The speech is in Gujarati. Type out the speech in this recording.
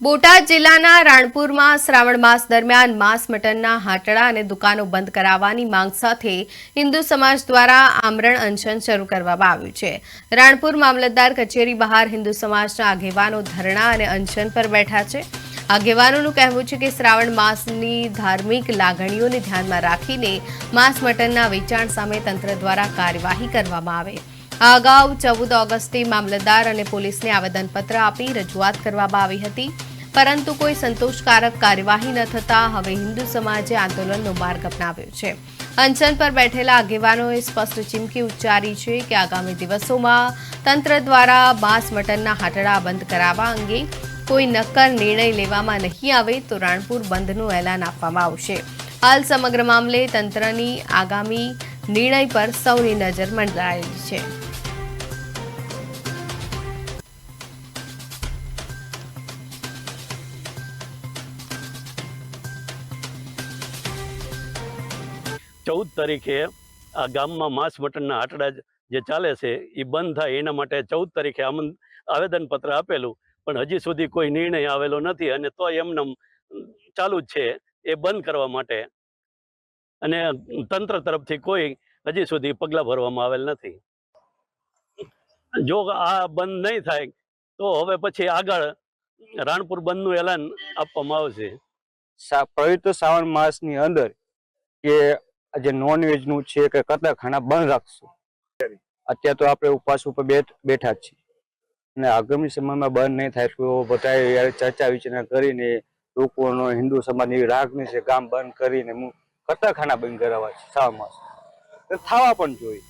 બોટાદ જિલ્લાના રાણપુરમાં શ્રાવણ માસ દરમિયાન માંસ મટનના હાટડા અને દુકાનો બંધ કરાવવાની માંગ સાથે હિન્દુ સમાજ દ્વારા આમરણ અનશન શરૂ કરવામાં આવ્યું છે। રાણપુર મામલતદાર કચેરી બહાર હિન્દુ સમાજના આગેવાનો ધરણા અને અનશન પર બેઠા છે। આગેવાનોનું કહેવું છે કે શ્રાવણ માસની ધાર્મિક લાગણીઓને ધ્યાનમાં રાખીને માંસ મટનના વેચાણ સામે તંત્ર દ્વારા કાર્યવાહી કરવામાં આવે। આ અગાઉ 14 ઓગસ્ટે મામલતદાર અને પોલીસને આવેદનપત્ર આપી રજૂઆત કરવામાં આવી હતી, પરંતુ કોઈ સંતોષકારક કાર્યવાહી ન થતા હવે હિન્દુ સમાજે આંદોલનનો માર્ગ અપનાવ્યો છે। અનશન પર બેઠેલા આગેવાનોએ સ્પષ્ટ ચીમકી ઉચ્ચારી છે કે આગામી દિવસોમાં તંત્ર દ્વારા માંસ મટનના હાટડા બંધ કરાવવા અંગે કોઈ નક્કર નિર્ણય લેવામાં નહીં આવે તો રાણપુર બંધનું એલાન આપવામાં આવશે। હાલ સમગ્ર મામલે તંત્રની આગામી નિર્ણય પર સૌની નજર મંડરાયેલી છે। चौद तारीखे आ गाम में मांस मटन हाटड़ा जे चाले छे ई बंद थाय एना माटे 14 तारीखे आवेदन पत्र आपेलू पण हजी सुधी कोई निर्णय आवेलो नथी अने तो एमने चालू ज छे ए बंद करवा माटे अने तंत्र तरफथी कोई हजी सुधी पगला भरवामां आवेल नथी। जो आ बंद नहीं थाय तो हवे पछी आगळ राणपुर बंधनुं एलान आपवामां आवशे। पवित्र श्रावण मासनी अंदर के जे नॉनवेज નું છે કે કતરખાના બંધ રાખશું। અત્યારે તો આપણે ઉપવાસ ઉપર બેઠા જ છીએ અને આગામી સમયમાં બંધ નહીં થાય તો બધા ચર્ચા વિચારણા કરીને લોકોનો હિન્દુ સમાજની રાગની છે ગામ બંધ કરીને કતરખાના બંધ કરાવવા છે શ્રાવણ માસ થવા પણ જોઈએ।